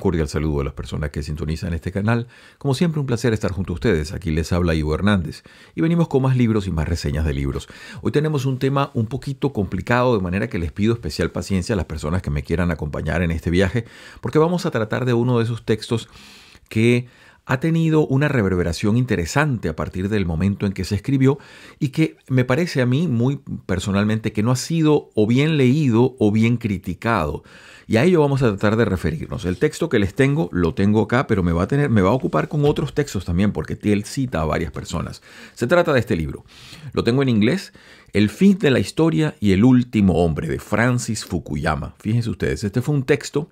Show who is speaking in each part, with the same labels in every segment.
Speaker 1: cordial saludo a las personas que sintonizan este canal. Como siempre, un placer estar junto a ustedes. Aquí les habla Ivo Hernández y venimos con más libros y más reseñas de libros. Hoy tenemos un tema un poquito complicado, de manera que les pido especial paciencia a las personas que me quieran acompañar en este viaje, porque vamos a tratar de uno de esos textos que ha tenido una reverberación interesante a partir del momento en que se escribió y que me parece a mí muy personalmente que no ha sido o bien leído o bien criticado. Y a ello vamos a tratar de referirnos. El texto que les tengo, lo tengo acá, pero me va a ocupar con otros textos también, porque él cita a varias personas. Se trata de este libro. Lo tengo en inglés, El fin de la historia y el último hombre, de Francis Fukuyama. Fíjense ustedes, este fue un texto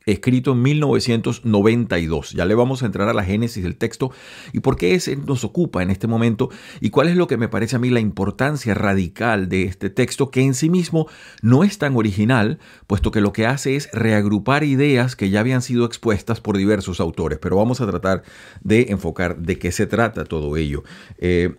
Speaker 1: escrito en 1992. Ya le vamos a entrar a la génesis del texto y por qué ese nos ocupa en este momento y cuál es lo que me parece a mí la importancia radical de este texto, que en sí mismo no es tan original, puesto que lo que hace es reagrupar ideas que ya habían sido expuestas por diversos autores. Pero vamos a tratar de enfocar de qué se trata todo ello.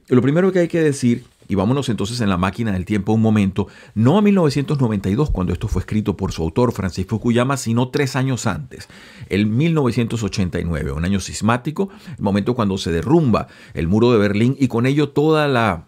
Speaker 1: Lo primero que hay que decir, y vámonos entonces en la máquina del tiempo un momento, no a 1992, cuando esto fue escrito por su autor, Francis Fukuyama, sino 3 años antes, el 1989, un año sismático, el momento cuando se derrumba el muro de Berlín y con ello toda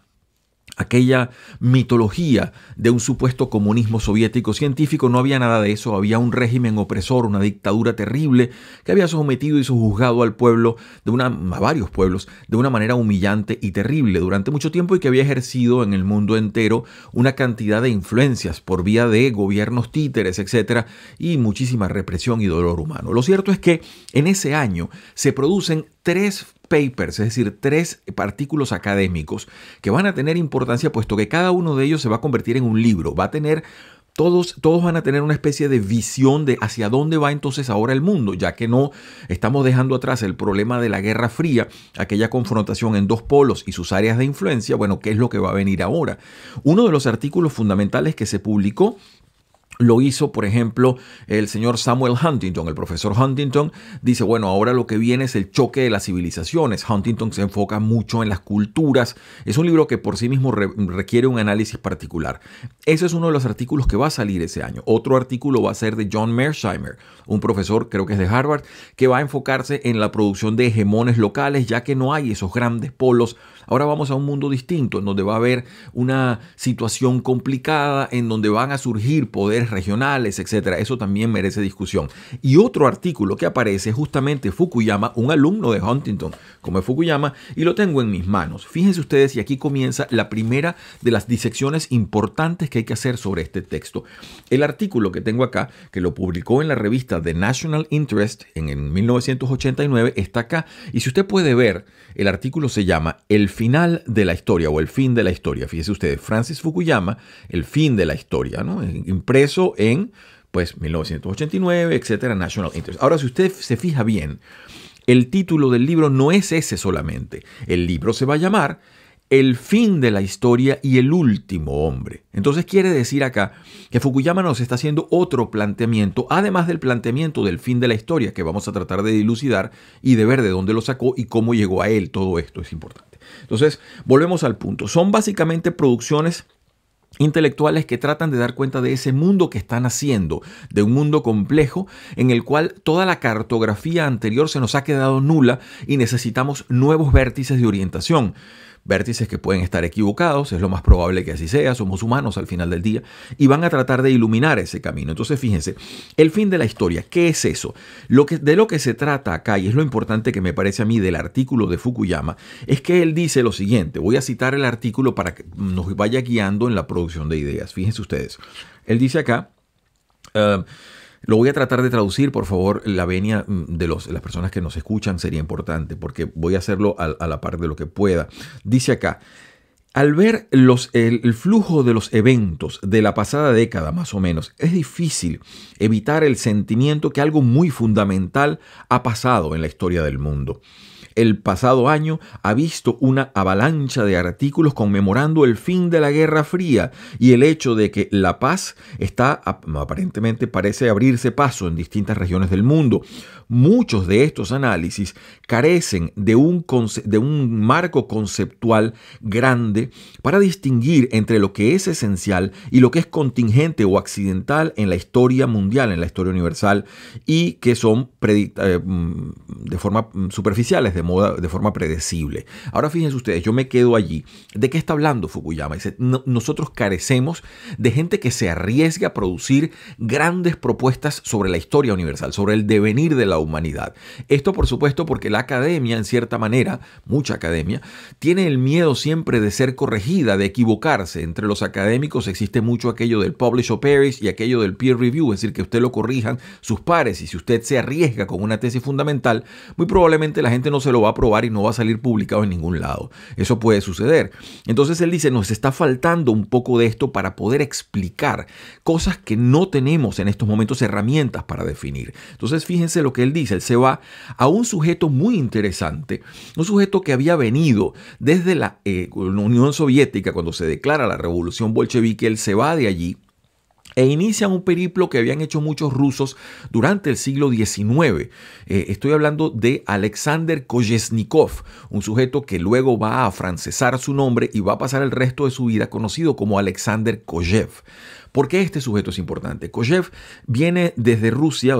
Speaker 1: aquella mitología de un supuesto comunismo soviético científico. No había nada de eso, había un régimen opresor, una dictadura terrible que había sometido y sojuzgado al pueblo, a varios pueblos, de una manera humillante y terrible durante mucho tiempo y que había ejercido en el mundo entero una cantidad de influencias por vía de gobiernos títeres, etcétera, y muchísima represión y dolor humano. Lo cierto es que en ese año se producen 3 papers, es decir, 3 artículos académicos que van a tener importancia, puesto que cada uno de ellos se va a convertir en un libro. Todos van a tener una especie de visión de hacia dónde va entonces ahora el mundo, ya que no estamos dejando atrás el problema de la Guerra Fría, aquella confrontación en 2 polos y sus áreas de influencia. Bueno, ¿qué es lo que va a venir ahora? Uno de los artículos fundamentales que se publicó lo hizo, por ejemplo, el señor Samuel Huntington. El profesor Huntington dice, bueno, ahora lo que viene es el choque de las civilizaciones. Huntington se enfoca mucho en las culturas. Es un libro que por sí mismo requiere un análisis particular. Ese es uno de los artículos que va a salir ese año. Otro artículo va a ser de John Mearsheimer, un profesor, creo que es de Harvard, que va a enfocarse en la producción de hegemones locales, ya que no hay esos grandes polos. Ahora vamos a un mundo distinto, en donde va a haber una situación complicada, en donde van a surgir poderes regionales, etcétera. Eso también merece discusión. Y otro artículo que aparece justamente Fukuyama, un alumno de Huntington, como es Fukuyama, y lo tengo en mis manos. Fíjense ustedes, y aquí comienza la primera de las disecciones importantes que hay que hacer sobre este texto. El artículo que tengo acá, que lo publicó en la revista The National Interest en 1989, está acá. Y si usted puede ver, el artículo se llama El final de la historia o El fin de la historia. Fíjense ustedes, Francis Fukuyama, El fin de la historia, ¿no? Impreso en 1989, etcétera, National Interest. Ahora, si usted se fija bien, el título del libro no es ese solamente. El libro se va a llamar El fin de la historia y el último hombre. Entonces quiere decir acá que Fukuyama nos está haciendo otro planteamiento, además del planteamiento del fin de la historia, que vamos a tratar de dilucidar y de ver de dónde lo sacó y cómo llegó a él. Todo esto es importante. Entonces, volvemos al punto. Son básicamente producciones intelectuales que tratan de dar cuenta de ese mundo que están haciendo, de un mundo complejo en el cual toda la cartografía anterior se nos ha quedado nula y necesitamos nuevos vértices de orientación. Vértices que pueden estar equivocados, es lo más probable que así sea, somos humanos al final del día, y van a tratar de iluminar ese camino. Entonces, fíjense, el fin de la historia, ¿qué es eso? De lo que se trata acá, y es lo importante que me parece a mí del artículo de Fukuyama, es que él dice lo siguiente. Voy a citar el artículo para que nos vaya guiando en la producción de ideas. Fíjense ustedes, él dice acá, lo voy a tratar de traducir, por favor, la venia de las personas que nos escuchan sería importante, porque voy a hacerlo a la par de lo que pueda. Dice acá, al ver el flujo de los eventos de la pasada década, más o menos, es difícil evitar el sentimiento que algo muy fundamental ha pasado en la historia del mundo. El pasado año ha visto una avalancha de artículos conmemorando el fin de la Guerra Fría y el hecho de que la paz aparentemente parece abrirse paso en distintas regiones del mundo. Muchos de estos análisis carecen de un marco conceptual grande molde para distinguir entre lo que es esencial y lo que es contingente o accidental en la historia mundial, en la historia universal, y que son de forma superficiales, de forma predecible. Ahora fíjense ustedes, yo me quedo allí. ¿De qué está hablando Fukuyama? Dice, nosotros carecemos de gente que se arriesgue a producir grandes propuestas sobre la historia universal, sobre el devenir de la humanidad. Esto, por supuesto, porque la academia, en cierta manera, mucha academia, tiene el miedo siempre de ser corregida, de equivocarse. Entre los académicos existe mucho aquello del publish or perish y aquello del peer review, es decir, que usted lo corrijan sus pares, y si usted se arriesga con una tesis fundamental, muy probablemente la gente no se lo va a aprobar y no va a salir publicado en ningún lado. Eso puede suceder. Entonces él dice, nos está faltando un poco de esto para poder explicar cosas que no tenemos en estos momentos herramientas para definir. Entonces fíjense lo que él dice, él se va a un sujeto muy interesante, un sujeto que había venido desde la Unión Soviética cuando se declara la revolución bolchevique. Él se va de allí e inician un periplo que habían hecho muchos rusos durante el siglo XIX. Estoy hablando de Alexander Kolesnikov, un sujeto que luego va a afrancesar su nombre y va a pasar el resto de su vida conocido como Alexander Kojev. ¿Por qué este sujeto es importante? Kojev viene desde Rusia,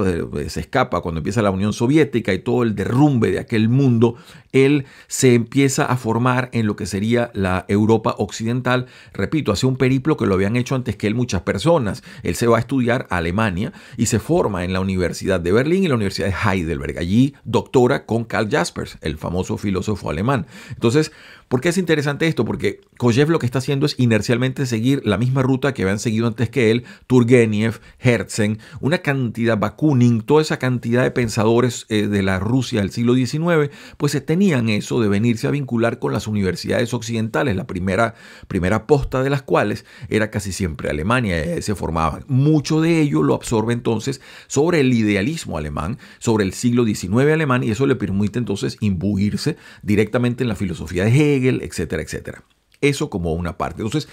Speaker 1: se escapa cuando empieza la Unión Soviética y todo el derrumbe de aquel mundo. Él se empieza a formar en lo que sería la Europa occidental. Repito, hace un periplo que lo habían hecho antes que él muchas personas. Él se va a estudiar a Alemania y se forma en la Universidad de Berlín y la Universidad de Heidelberg. Allí doctora con Karl Jaspers, el famoso filósofo alemán. Entonces, ¿por qué es interesante esto? Porque Kojev lo que está haciendo es inercialmente seguir la misma ruta que habían seguido antes que él, Turgenev, Herzen, una cantidad, Bakunin, toda esa cantidad de pensadores de la Rusia del siglo XIX, pues tenían eso de venirse a vincular con las universidades occidentales, la primera posta de las cuales era casi siempre Alemania, y se formaban. Mucho de ello lo absorbe entonces sobre el idealismo alemán, sobre el siglo XIX alemán, y eso le permite entonces imbuirse directamente en la filosofía de Hegel, etcétera, etcétera. Eso como una parte. Entonces,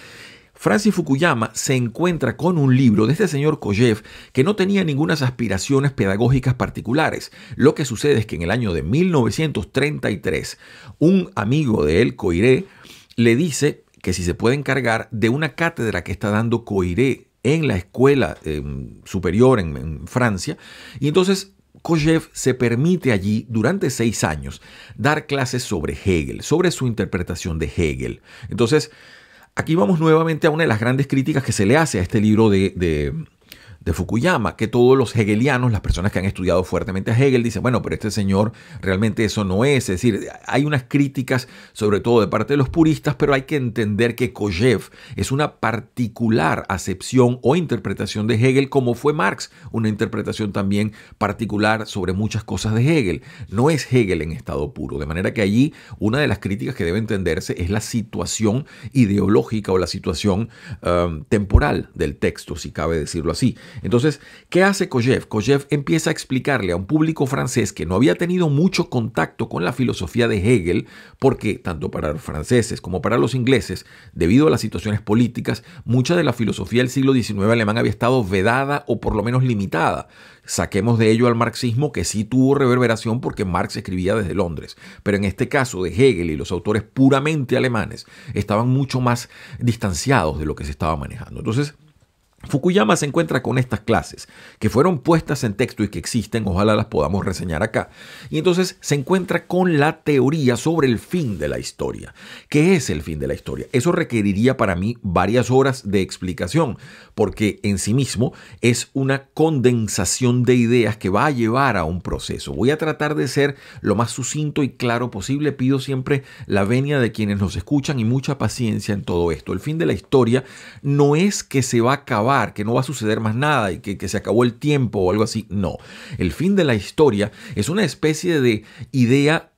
Speaker 1: Francis Fukuyama se encuentra con un libro de este señor Kojev que no tenía ninguna aspiraciones pedagógicas particulares. Lo que sucede es que en el año de 1933, un amigo de él, Coiré, le dice que si se puede encargar de una cátedra que está dando Coiré en la escuela superior en Francia, y entonces Kojev se permite allí durante 6 años dar clases sobre Hegel, sobre su interpretación de Hegel. Entonces, aquí vamos nuevamente a una de las grandes críticas que se le hace a este libro de Fukuyama, que todos los hegelianos, las personas que han estudiado fuertemente a Hegel, dicen, bueno, pero este señor realmente eso no es. Es decir, hay unas críticas, sobre todo de parte de los puristas, pero hay que entender que Kojev es una particular acepción o interpretación de Hegel, como fue Marx, una interpretación también particular sobre muchas cosas de Hegel. No es Hegel en estado puro, de manera que allí una de las críticas que debe entenderse es la situación ideológica o la situación temporal del texto, si cabe decirlo así. Entonces, ¿qué hace Kojev? Kojev empieza a explicarle a un público francés que no había tenido mucho contacto con la filosofía de Hegel, porque tanto para los franceses como para los ingleses, debido a las situaciones políticas, mucha de la filosofía del siglo XIX alemán había estado vedada o por lo menos limitada. Saquemos de ello al marxismo, que sí tuvo reverberación porque Marx escribía desde Londres. Pero en este caso de Hegel y los autores puramente alemanes estaban mucho más distanciados de lo que se estaba manejando. Entonces, Fukuyama se encuentra con estas clases que fueron puestas en texto y que existen, ojalá las podamos reseñar acá. Y entonces se encuentra con la teoría sobre el fin de la historia. ¿Qué es el fin de la historia? Eso requeriría para mí varias horas de explicación, porque en sí mismo es una condensación de ideas que va a llevar a un proceso. Voy a tratar de ser lo más sucinto y claro posible. Pido siempre la venia de quienes nos escuchan y mucha paciencia en todo esto. El fin de la historia no es que se va a acabar, que no va a suceder más nada y que se acabó el tiempo o algo así. No, el fin de la historia es una especie de idea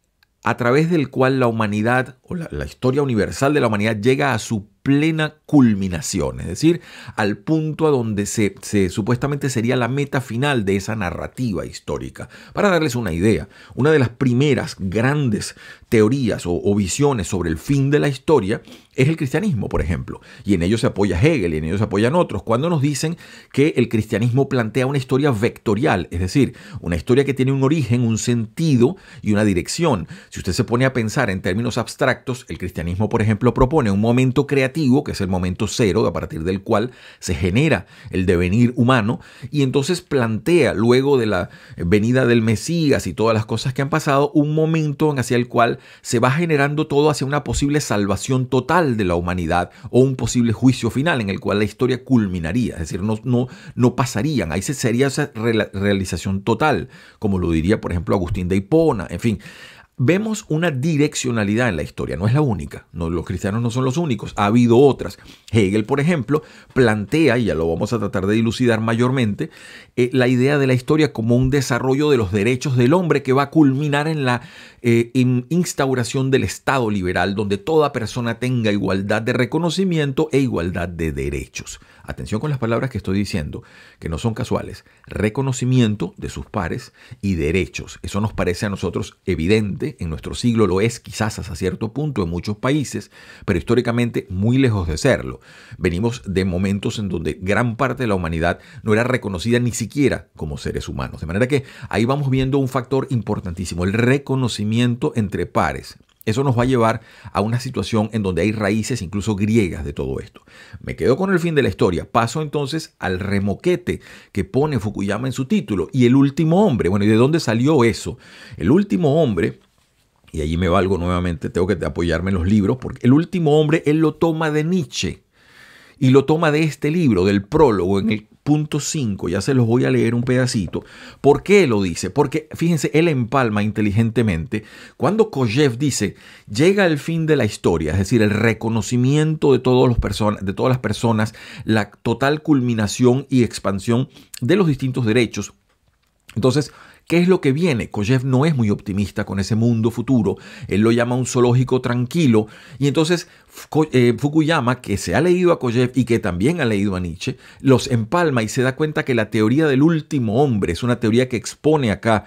Speaker 1: a través del cual la humanidad o la historia universal de la humanidad llega a su plena culminación, es decir, al punto a donde se supuestamente sería la meta final de esa narrativa histórica. Para darles una idea, una de las primeras grandes teorías o visiones sobre el fin de la historia es el cristianismo, por ejemplo, y en ello se apoya Hegel y en ello se apoyan otros, cuando nos dicen que el cristianismo plantea una historia vectorial, es decir, una historia que tiene un origen, un sentido y una dirección. Si usted se pone a pensar en términos abstractos, el cristianismo, por ejemplo, propone un momento creativo, que es el momento cero, a partir del cual se genera el devenir humano, y entonces plantea, luego de la venida del Mesías y todas las cosas que han pasado, un momento hacia el cual se va generando todo hacia una posible salvación total de la humanidad o un posible juicio final en el cual la historia culminaría, es decir, no pasarían, ahí sería esa realización total, como lo diría, por ejemplo, Agustín de Hipona, en fin. Vemos una direccionalidad en la historia, no es la única, no, los cristianos no son los únicos, ha habido otras. Hegel, por ejemplo, plantea, y ya lo vamos a tratar de dilucidar mayormente, la idea de la historia como un desarrollo de los derechos del hombre que va a culminar en la instauración del Estado liberal, donde toda persona tenga igualdad de reconocimiento e igualdad de derechos. Atención con las palabras que estoy diciendo, que no son casuales. Reconocimiento de sus pares y derechos. Eso nos parece a nosotros evidente, en nuestro siglo lo es quizás hasta cierto punto en muchos países, pero históricamente muy lejos de serlo. Venimos de momentos en donde gran parte de la humanidad no era reconocida ni siquiera como seres humanos. De manera que ahí vamos viendo un factor importantísimo, el reconocimiento entre pares. Eso nos va a llevar a una situación en donde hay raíces incluso griegas de todo esto. Me quedo con el fin de la historia. Paso entonces al remoquete que pone Fukuyama en su título. Y el último hombre. Bueno, ¿y de dónde salió eso? El último hombre, y allí me valgo nuevamente, tengo que apoyarme en los libros, porque el último hombre él lo toma de Nietzsche. Y lo toma de este libro, del prólogo, en el punto 5, ya se los voy a leer un pedacito. ¿Por qué lo dice? Porque, fíjense, él empalma inteligentemente cuando Kojève dice, llega el fin de la historia, es decir, el reconocimiento de todas las personas, la total culminación y expansión de los distintos derechos. Entonces, ¿qué es lo que viene? Kojève no es muy optimista con ese mundo futuro. Él lo llama un zoológico tranquilo. Y entonces Fukuyama, que se ha leído a Kojève y que también ha leído a Nietzsche, los empalma y se da cuenta que la teoría del último hombre es una teoría que expone acá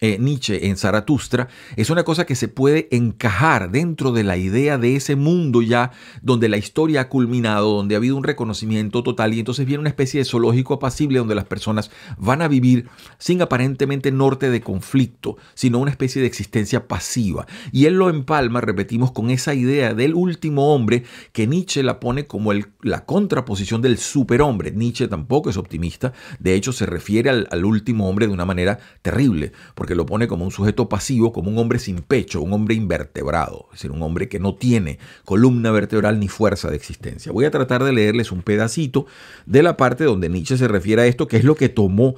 Speaker 1: Nietzsche en Zaratustra, es una cosa que se puede encajar dentro de la idea de ese mundo ya donde la historia ha culminado, donde ha habido un reconocimiento total y entonces viene una especie de zoológico apacible donde las personas van a vivir sin aparentemente norte de conflicto, sino una especie de existencia pasiva. Y él lo empalma, repetimos, con esa idea del último hombre que Nietzsche la pone como la contraposición del superhombre. Nietzsche tampoco es optimista, de hecho se refiere al último hombre de una manera terrible, porque lo pone como un sujeto pasivo, como un hombre sin pecho, un hombre invertebrado, es decir, un hombre que no tiene columna vertebral ni fuerza de existencia. Voy a tratar de leerles un pedacito de la parte donde Nietzsche se refiere a esto, que es lo que tomó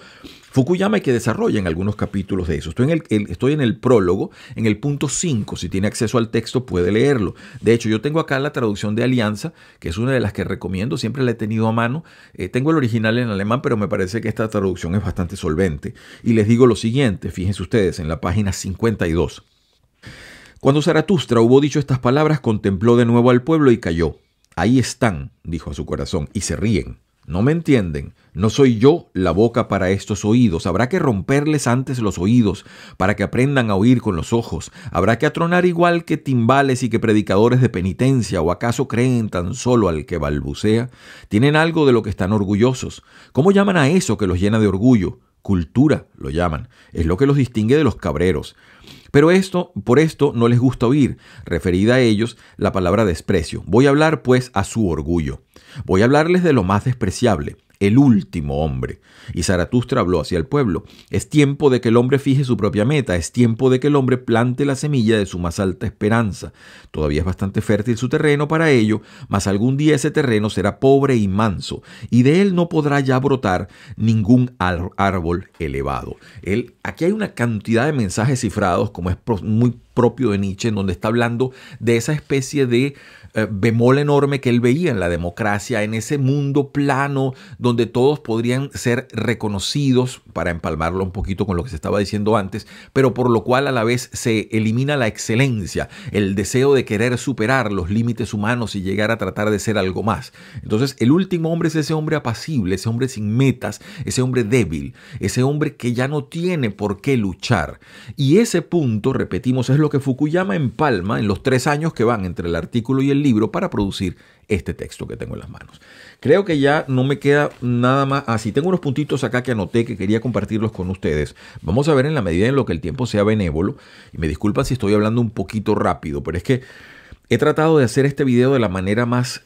Speaker 1: Fukuyama y que desarrolla en algunos capítulos de eso. Estoy en el prólogo, en el punto 5. Si tiene acceso al texto puede leerlo. De hecho, yo tengo acá la traducción de Alianza, que es una de las que recomiendo, siempre la he tenido a mano. Tengo el original en alemán, pero me parece que esta traducción es bastante solvente. Y les digo lo siguiente, fíjense ustedes, en la página 52. Cuando Zaratustra hubo dicho estas palabras, contempló de nuevo al pueblo y calló. Ahí están, dijo a su corazón, y se ríen. No me entienden, no soy yo la boca para estos oídos. Habrá que romperles antes los oídos para que aprendan a oír con los ojos. Habrá que atronar igual que timbales y que predicadores de penitencia. ¿O acaso creen tan solo al que balbucea? Tienen algo de lo que están orgullosos. ¿Cómo llaman a eso que los llena de orgullo? Cultura lo llaman. Es lo que los distingue de los cabreros. Pero por esto no les gusta oír, referida a ellos, la palabra desprecio. Voy a hablar, pues, a su orgullo. Voy a hablarles de lo más despreciable, el último hombre. Y Zaratustra habló hacia el pueblo. Es tiempo de que el hombre fije su propia meta, es tiempo de que el hombre plante la semilla de su más alta esperanza. Todavía es bastante fértil su terreno para ello, mas algún día ese terreno será pobre y manso, y de él no podrá ya brotar ningún árbol elevado. Aquí hay una cantidad de mensajes cifrados, como es muy propio de Nietzsche, en donde está hablando de esa especie de bemol enorme que él veía en la democracia, en ese mundo plano donde todos podrían ser reconocidos, para empalmarlo un poquito con lo que se estaba diciendo antes, pero por lo cual a la vez se elimina la excelencia, el deseo de querer superar los límites humanos y llegar a tratar de ser algo más. Entonces el último hombre es ese hombre apacible, ese hombre sin metas, ese hombre débil, ese hombre que ya no tiene por qué luchar. Y ese punto, repetimos, es lo que Fukuyama empalma en los 3 años que van entre el artículo y el libro para producir este texto que tengo en las manos. Creo que ya no me queda nada más. Sí, tengo unos puntitos acá que anoté que quería compartirlos con ustedes. Vamos a ver en la medida en lo que el tiempo sea benévolo. Y me disculpan si estoy hablando un poquito rápido, pero es que he tratado de hacer este video de la manera más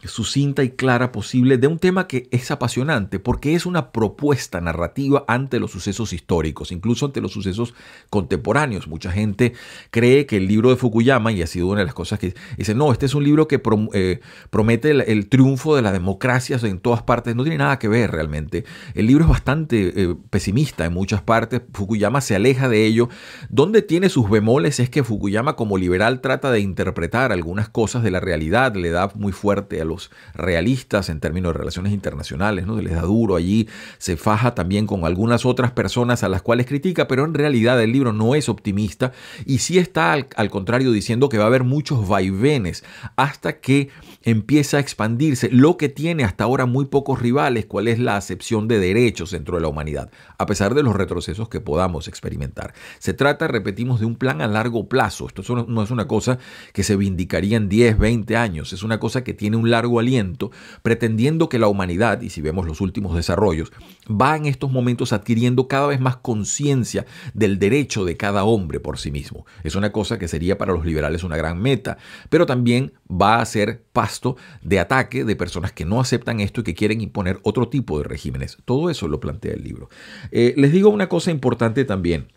Speaker 1: sucinta y clara posible de un tema que es apasionante porque es una propuesta narrativa ante los sucesos históricos, incluso ante los sucesos contemporáneos. Mucha gente cree que el libro de Fukuyama, y ha sido una de las cosas que dice, no, este es un libro que promete el triunfo de la democracia en todas partes. No tiene nada que ver realmente. El libro es bastante pesimista en muchas partes. Fukuyama se aleja de ello. Donde tiene sus bemoles es que Fukuyama como liberal trata de interpretar algunas cosas de la realidad, le da muy fuerte a los realistas en términos de relaciones internacionales, ¿no? Les da duro allí, se faja también con algunas otras personas a las cuales critica, pero en realidad el libro no es optimista y sí está al contrario diciendo que va a haber muchos vaivenes hasta que empieza a expandirse lo que tiene hasta ahora muy pocos rivales, cuál es la acepción de derechos dentro de la humanidad, a pesar de los retrocesos que podamos experimentar. Se trata, repetimos, de un plan a largo plazo. Esto no es una cosa que se indicaría en 10, 20 años. Es una cosa que tiene un largo aliento, pretendiendo que la humanidad, y si vemos los últimos desarrollos, va en estos momentos adquiriendo cada vez más conciencia del derecho de cada hombre por sí mismo. Es una cosa que sería para los liberales una gran meta, pero también va a ser pasto de ataque de personas que no aceptan esto y que quieren imponer otro tipo de regímenes. Todo eso lo plantea el libro. Les digo una cosa importante también.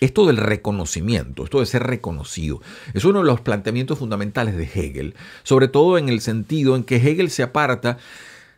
Speaker 1: Esto del reconocimiento, esto de ser reconocido, es uno de los planteamientos fundamentales de Hegel, sobre todo en el sentido en que Hegel se aparta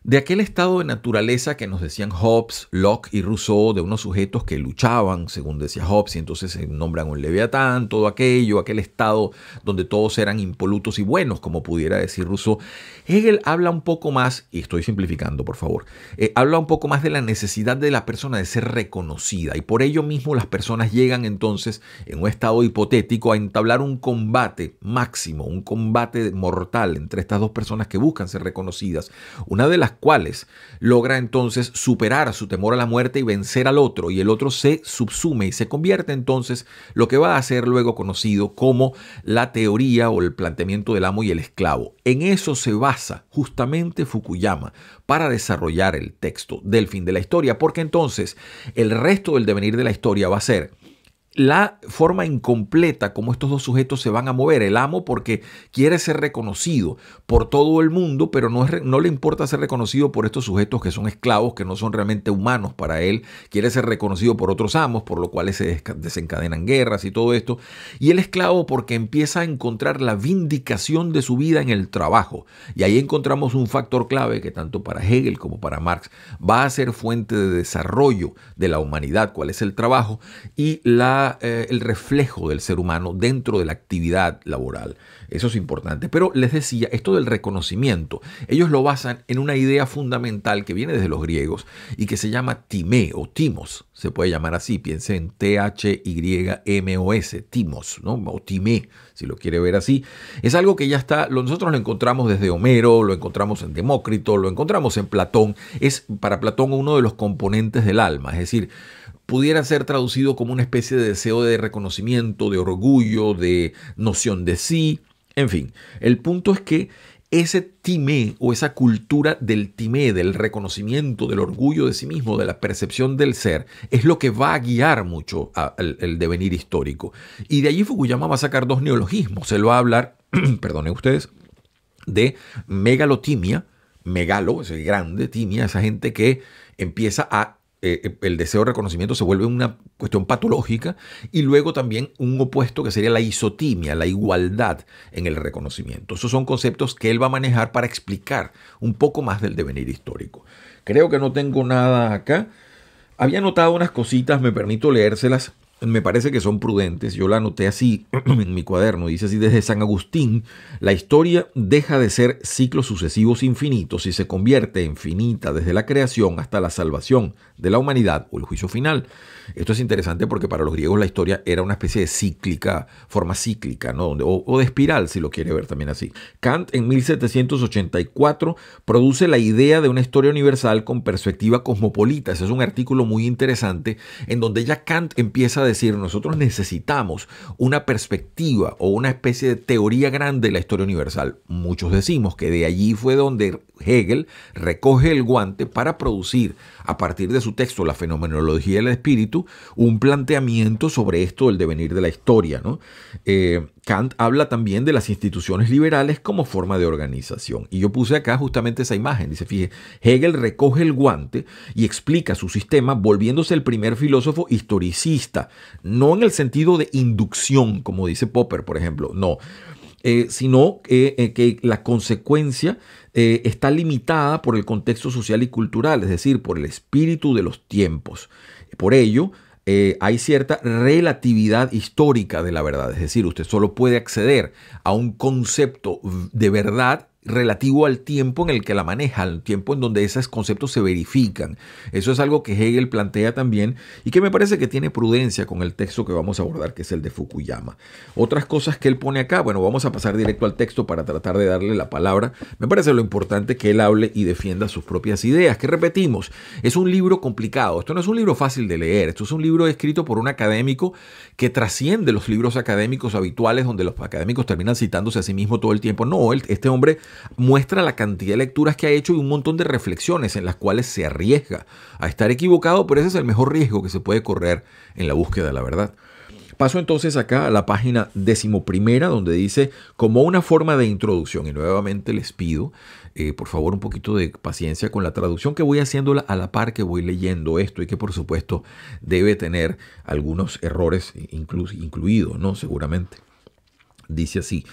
Speaker 1: de aquel estado de naturaleza que nos decían Hobbes, Locke y Rousseau, de unos sujetos que luchaban, según decía Hobbes, y entonces se nombran un leviatán, todo aquello, aquel estado donde todos eran impolutos y buenos, como pudiera decir Rousseau. Hegel habla un poco más, y estoy simplificando, por favor, habla un poco más de la necesidad de la persona de ser reconocida, y por ello mismo las personas llegan entonces, en un estado hipotético, a entablar un combate máximo, un combate mortal entre estas dos personas que buscan ser reconocidas. Una de las cuales logra entonces superar su temor a la muerte y vencer al otro, y el otro se subsume y se convierte entonces lo que va a ser luego conocido como la teoría o el planteamiento del amo y el esclavo. En eso se basa justamente Fukuyama para desarrollar el texto del fin de la historia, porque entonces el resto del devenir de la historia va a ser la forma incompleta como estos dos sujetos se van a mover. El amo porque quiere ser reconocido por todo el mundo, pero no le importa ser reconocido por estos sujetos que son esclavos, que no son realmente humanos para él. Quiere ser reconocido por otros amos, por lo cual se desencadenan guerras y todo esto. Y el esclavo porque empieza a encontrar la vindicación de su vida en el trabajo. Y ahí encontramos un factor clave que tanto para Hegel como para Marx va a ser fuente de desarrollo de la humanidad, cuál es el trabajo y el reflejo del ser humano dentro de la actividad laboral. Eso es importante. Pero les decía, esto del reconocimiento, ellos lo basan en una idea fundamental que viene desde los griegos y que se llama timé o timos. Se puede llamar así, piensen en T-H-Y-M-O-S, timos, ¿no? O timé, si lo quiere ver así. Es algo que ya está, nosotros lo encontramos desde Homero, lo encontramos en Demócrito, lo encontramos en Platón. Es para Platón uno de los componentes del alma, es decir, pudiera ser traducido como una especie de deseo de reconocimiento, de orgullo, de noción de sí. En fin, el punto es que ese timé o esa cultura del timé, del reconocimiento, del orgullo de sí mismo, de la percepción del ser, es lo que va a guiar mucho el devenir histórico. Y de allí Fukuyama va a sacar dos neologismos. Él va a hablar, perdonen ustedes, de megalotimia, megalo, es el grande, timia, esa gente que empieza a el deseo de reconocimiento se vuelve una cuestión patológica, y luego también un opuesto que sería la isotimia, la igualdad en el reconocimiento. Esos son conceptos que él va a manejar para explicar un poco más del devenir histórico. Creo que no tengo nada acá. Había notado unas cositas, me permito leérselas. me parece que son prudentes. Yo la anoté así en mi cuaderno. Dice así: desde San Agustín, la historia deja de ser ciclos sucesivos infinitos y se convierte en finita desde la creación hasta la salvación de la humanidad o el juicio final. Esto es interesante porque para los griegos la historia era una especie de cíclica, forma cíclica, ¿no? O de espiral, si lo quiere ver también así. Kant en 1784 produce la idea de una historia universal con perspectiva cosmopolita. Ese es un artículo muy interesante en donde ya Kant empieza a decir: nosotros necesitamos una perspectiva o una especie de teoría grande de la historia universal. Muchos decimos que de allí fue donde Hegel recoge el guante para producir, a partir de su texto La fenomenología del espíritu, un planteamiento sobre esto del devenir de la historia, ¿no? Kant habla también de las instituciones liberales como forma de organización. Y yo puse acá justamente esa imagen. Dice, fíjese, Hegel recoge el guante y explica su sistema volviéndose el primer filósofo historicista. No en el sentido de inducción, como dice Popper, por ejemplo, no. Sino que la consecuencia está limitada por el contexto social y cultural, es decir, por el espíritu de los tiempos. Por ello, hay cierta relatividad histórica de la verdad, es decir, usted solo puede acceder a un concepto de verdad relativo al tiempo en el que la maneja, al tiempo en donde esos conceptos se verifican. Eso es algo que Hegel plantea también y que me parece que tiene prudencia con el texto que vamos a abordar, que es el de Fukuyama. Otras cosas que él pone acá, bueno, vamos a pasar directo al texto para tratar de darle la palabra. Me parece lo importante que él hable y defienda sus propias ideas, que repetimos, es un libro complicado. Esto no es un libro fácil de leer, esto es un libro escrito por un académico que trasciende los libros académicos habituales donde los académicos terminan citándose a sí mismos todo el tiempo. No, este hombre muestra la cantidad de lecturas que ha hecho y un montón de reflexiones en las cuales se arriesga a estar equivocado, pero ese es el mejor riesgo que se puede correr en la búsqueda de la verdad. Paso entonces acá a la página 11, donde dice como una forma de introducción, y nuevamente les pido por favor un poquito de paciencia con la traducción, que voy haciéndola a la par que voy leyendo esto y que por supuesto debe tener algunos errores incluidos, ¿no? Seguramente. Dice así: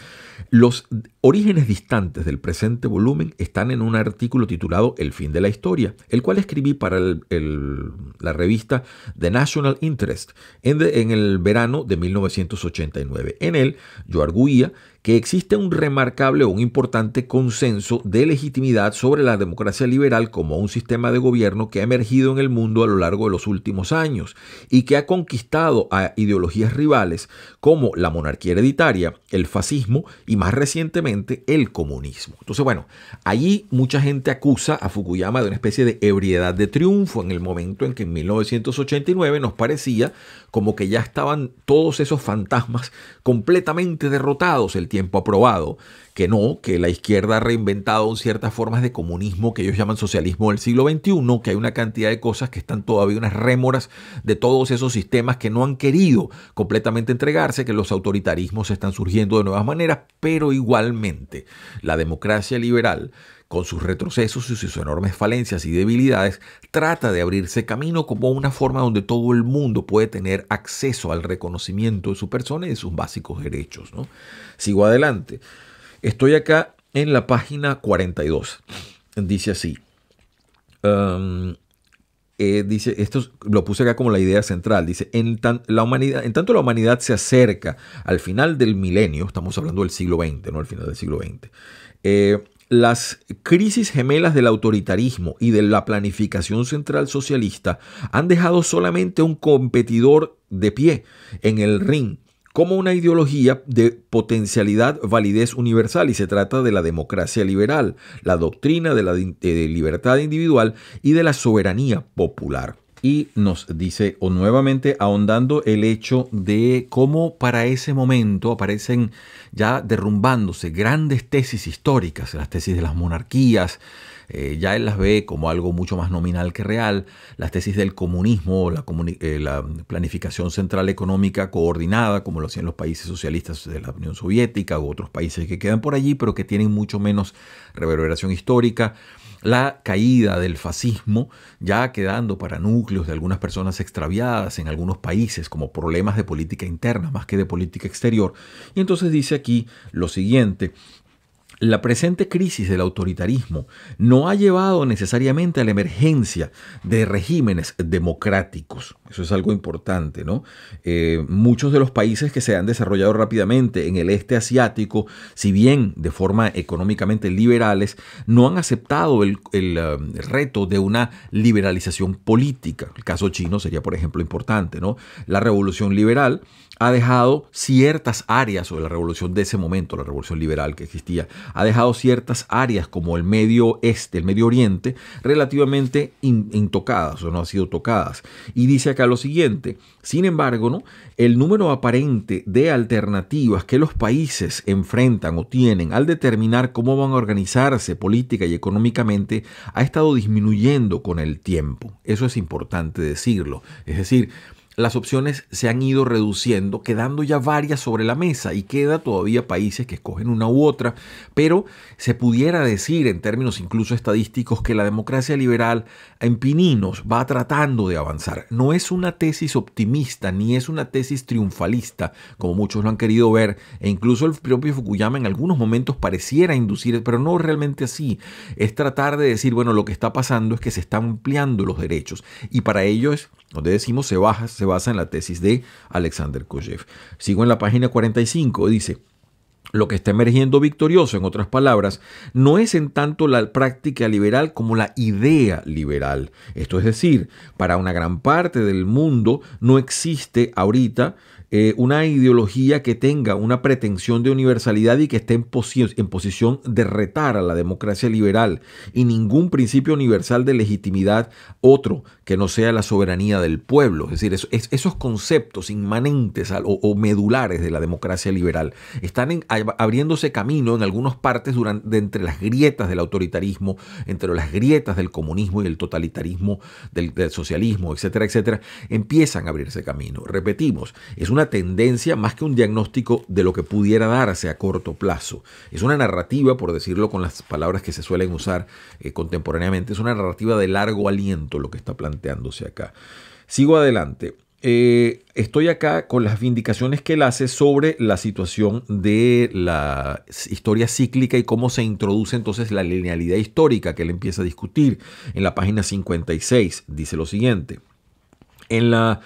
Speaker 1: los orígenes distantes del presente volumen están en un artículo titulado El fin de la historia, el cual escribí para la revista The National Interest en el verano de 1989. En él yo arguía que existe un remarcable o un importante consenso de legitimidad sobre la democracia liberal como un sistema de gobierno que ha emergido en el mundo a lo largo de los últimos años y que ha conquistado a ideologías rivales como la monarquía hereditaria, el fascismo y más recientemente el comunismo. Entonces, bueno, allí mucha gente acusa a Fukuyama de una especie de ebriedad de triunfo en el momento en que en 1989 nos parecía como que ya estaban todos esos fantasmas completamente derrotados, el tiempo ha probado que no, que la izquierda ha reinventado ciertas formas de comunismo que ellos llaman socialismo del siglo XXI, que hay una cantidad de cosas que están todavía unas rémoras de todos esos sistemas que no han querido completamente entregarse, que los autoritarismos están surgiendo de nuevas maneras, pero igualmente la democracia liberal, con sus retrocesos y sus enormes falencias y debilidades, trata de abrirse camino como una forma donde todo el mundo puede tener acceso al reconocimiento de su persona y de sus básicos derechos, ¿no? Sigo adelante. Estoy acá en la página 42. Dice así. Dice, esto lo puse acá como la idea central. Dice, en tanto la humanidad se acerca al final del milenio, estamos hablando del siglo XX, no al final del siglo XX, las crisis gemelas del autoritarismo y de la planificación central socialista han dejado solamente un competidor de pie en el ring como una ideología de potencialidad, validez universal, y se trata de la democracia liberal, la doctrina de la libertad individual y de la soberanía popular. Y nos dice, o nuevamente ahondando el hecho de cómo para ese momento aparecen ya derrumbándose grandes tesis históricas, las tesis de las monarquías, ya él las ve como algo mucho más nominal que real, las tesis del comunismo, la planificación central económica coordinada, como lo hacían los países socialistas de la Unión Soviética u otros países que quedan por allí, pero que tienen mucho menos reverberación histórica. La caída del fascismo ya quedando para núcleos de algunas personas extraviadas en algunos países como problemas de política interna más que de política exterior. Y entonces dice aquí lo siguiente: La presente crisis del autoritarismo no ha llevado necesariamente a la emergencia de regímenes democráticos. Eso es algo importante, ¿no? Muchos de los países que se han desarrollado rápidamente en el este asiático, si bien de forma económicamente liberales, no han aceptado el reto de una liberalización política. El caso chino sería, por ejemplo, importante, ¿no? La revolución liberal ha dejado ciertas áreas, o la revolución de ese momento, la revolución liberal que existía, ha dejado ciertas áreas como el Medio Este, el Medio Oriente, relativamente intocadas o no han sido tocadas. Y dice acá lo siguiente: sin embargo, ¿no?, el número aparente de alternativas que los países enfrentan o tienen al determinar cómo van a organizarse política y económicamente ha estado disminuyendo con el tiempo. Eso es importante decirlo. Es decir, las opciones se han ido reduciendo, quedando ya varias sobre la mesa, y queda todavía países que escogen una u otra, pero se pudiera decir en términos incluso estadísticos que la democracia liberal en pininos va tratando de avanzar. No es una tesis optimista ni es una tesis triunfalista como muchos lo han querido ver, e incluso el propio Fukuyama en algunos momentos pareciera inducir, pero no realmente así. Es tratar de decir, bueno, lo que está pasando es que se están ampliando los derechos, y para ello es donde decimos se basa en la tesis de Alexander Kojève. Sigo en la página 45, dice: lo que está emergiendo victorioso, en otras palabras, no es en tanto la práctica liberal como la idea liberal. Esto es decir, para una gran parte del mundo no existe ahorita una ideología que tenga una pretensión de universalidad y que esté en posición de retar a la democracia liberal, y ningún principio universal de legitimidad otro que no sea la soberanía del pueblo. Es decir, esos conceptos inmanentes o medulares de la democracia liberal están abriéndose camino en algunas partes entre las grietas del autoritarismo, entre las grietas del comunismo y el totalitarismo, del socialismo, etcétera, etcétera. Empiezan a abrirse camino. Repetimos, es una tendencia más que un diagnóstico de lo que pudiera darse a corto plazo. Es una narrativa, por decirlo con las palabras que se suelen usar contemporáneamente, es una narrativa de largo aliento lo que está planteándose acá. Sigo adelante. Estoy acá con las vindicaciones que él hace sobre la situación de la historia cíclica y cómo se introduce entonces la linealidad histórica que él empieza a discutir. En la página 56 dice lo siguiente: en la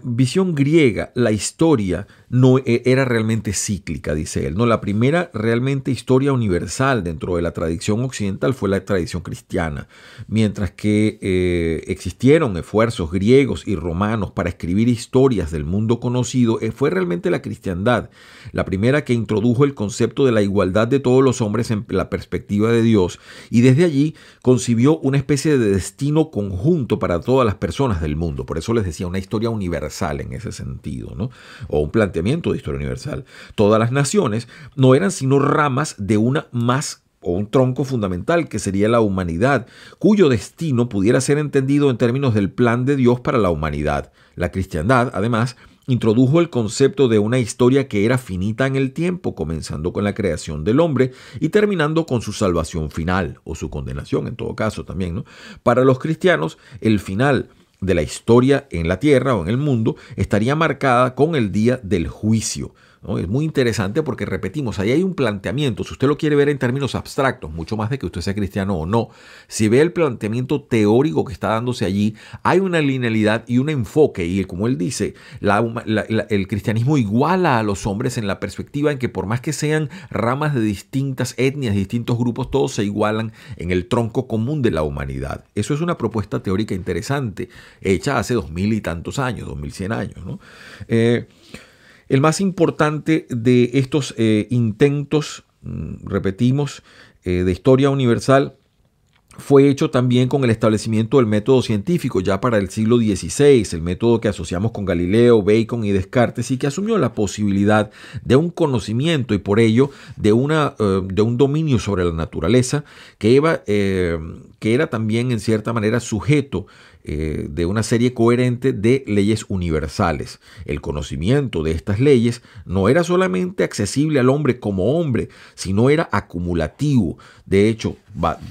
Speaker 1: visión griega, la historia no era realmente cíclica, dice él. No, la primera realmente historia universal dentro de la tradición occidental fue la tradición cristiana, mientras que existieron esfuerzos griegos y romanos para escribir historias del mundo conocido. Fue realmente la cristiandad la primera que introdujo el concepto de la igualdad de todos los hombres en la perspectiva de Dios, y desde allí concibió una especie de destino conjunto para todas las personas del mundo. Por eso les decía, una historia universal en ese sentido, ¿no? O un planteamiento de historia universal. Todas las naciones no eran sino ramas de una más o un tronco fundamental que sería la humanidad, cuyo destino pudiera ser entendido en términos del plan de Dios para la humanidad. La cristiandad, además, introdujo el concepto de una historia que era finita en el tiempo, comenzando con la creación del hombre y terminando con su salvación final, o su condenación en todo caso también, ¿no? Para los cristianos, el final de la historia en la tierra o en el mundo estaría marcada con el día del juicio, ¿no? Es muy interesante porque, repetimos, ahí hay un planteamiento. Si usted lo quiere ver en términos abstractos, mucho más de que usted sea cristiano o no, si ve el planteamiento teórico que está dándose allí, hay una linealidad y un enfoque, y como él dice, el cristianismo iguala a los hombres en la perspectiva en que, por más que sean ramas de distintas etnias, distintos grupos, todos se igualan en el tronco común de la humanidad. Eso es una propuesta teórica interesante, hecha hace 2000 y tantos años, 2100 años, ¿no? El más importante de estos intentos, repetimos, de historia universal, fue hecho también con el establecimiento del método científico ya para el siglo XVI, el método que asociamos con Galileo, Bacon y Descartes, y que asumió la posibilidad de un conocimiento y por ello de un dominio sobre la naturaleza que era también en cierta manera sujeto de una serie coherente de leyes universales. El conocimiento de estas leyes no era solamente accesible al hombre como hombre, sino era acumulativo. De hecho,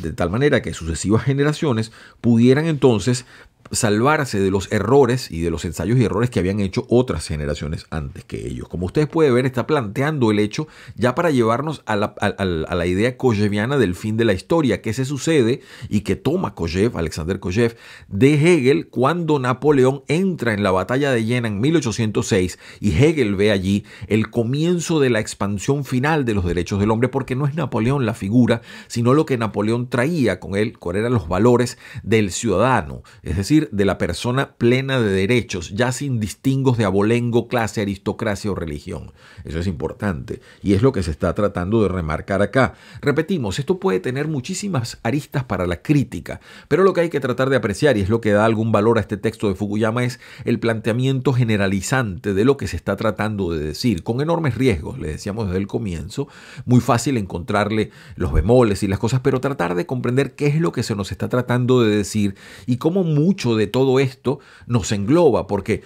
Speaker 1: de tal manera que sucesivas generaciones pudieran entonces salvarse de los errores y de los ensayos y errores que habían hecho otras generaciones antes que ellos. Como ustedes pueden ver, está planteando el hecho ya para llevarnos a la idea kojeviana del fin de la historia, qué se sucede y que toma Kojev, Alexander Kojev, de Hegel cuando Napoleón entra en la batalla de Jena en 1806 y Hegel ve allí el comienzo de la expansión final de los derechos del hombre, porque no es Napoleón la figura, sino lo que Napoleón traía con él, cuáles eran los valores del ciudadano, es decir, de la persona plena de derechos, ya sin distingos de abolengo, clase, aristocracia o religión. Eso es importante y es lo que se está tratando de remarcar acá. Repetimos, esto puede tener muchísimas aristas para la crítica, pero lo que hay que tratar de apreciar, y es lo que da algún valor a este texto de Fukuyama, es el planteamiento generalizante de lo que se está tratando de decir, con enormes riesgos, le decíamos desde el comienzo, muy fácil encontrarle los bemoles y las cosas, pero tratar de comprender qué es lo que se nos está tratando de decir y cómo mucho de todo esto nos engloba, porque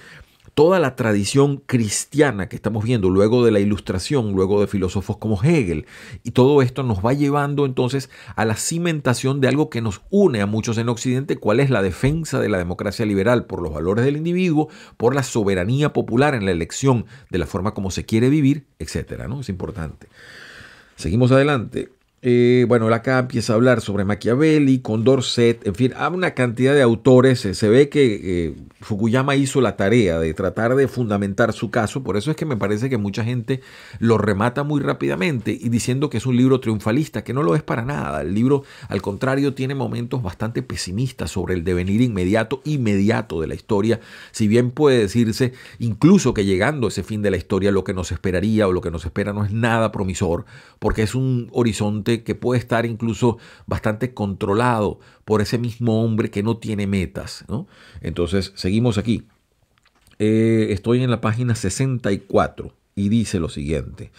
Speaker 1: toda la tradición cristiana que estamos viendo luego de la Ilustración, luego de filósofos como Hegel, y todo esto nos va llevando entonces a la cimentación de algo que nos une a muchos en Occidente, cuál es la defensa de la democracia liberal por los valores del individuo, por la soberanía popular en la elección de la forma como se quiere vivir, etcétera, ¿no? Es importante. Seguimos adelante. Bueno, él acá empieza a hablar sobre Machiavelli, Condorcet, en fin, hay una cantidad de autores. Se ve que Fukuyama hizo la tarea de tratar de fundamentar su caso, por eso es que me parece que mucha gente lo remata muy rápidamente y diciendo que es un libro triunfalista, que no lo es para nada. El libro, al contrario, tiene momentos bastante pesimistas sobre el devenir inmediato de la historia, si bien puede decirse incluso que llegando a ese fin de la historia lo que nos esperaría o lo que nos espera no es nada promisor, porque es un horizonte que puede estar incluso bastante controlado por ese mismo hombre que no tiene metas, ¿no? Entonces, seguimos aquí. Estoy en la página 64 y dice lo siguiente.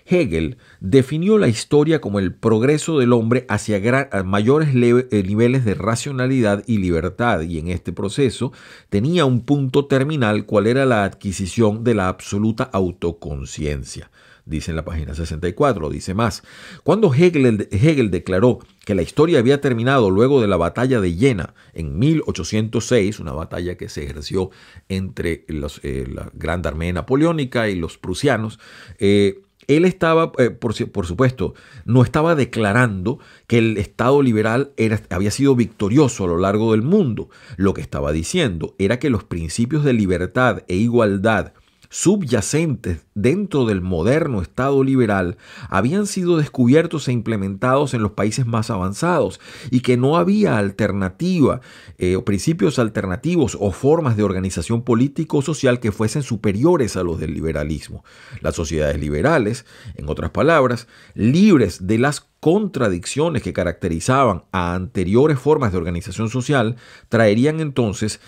Speaker 1: Hegel definió la historia como el progreso del hombre hacia mayores niveles de racionalidad y libertad, y en este proceso tenía un punto terminal, cual era la adquisición de la absoluta autoconciencia. Dice en la página 64, dice más. Cuando Hegel declaró que la historia había terminado luego de la batalla de Jena en 1806, una batalla que se ejerció entre la Grande Armée Napoleónica y los prusianos, él estaba, por supuesto, no estaba declarando que el Estado liberal había sido victorioso a lo largo del mundo. Lo que estaba diciendo era que los principios de libertad e igualdad subyacentes dentro del moderno Estado liberal habían sido descubiertos e implementados en los países más avanzados y que no había alternativa o principios alternativos o formas de organización político o social que fuesen superiores a los del liberalismo. Las sociedades liberales, en otras palabras, libres de las contradicciones que caracterizaban a anteriores formas de organización social, traerían entonces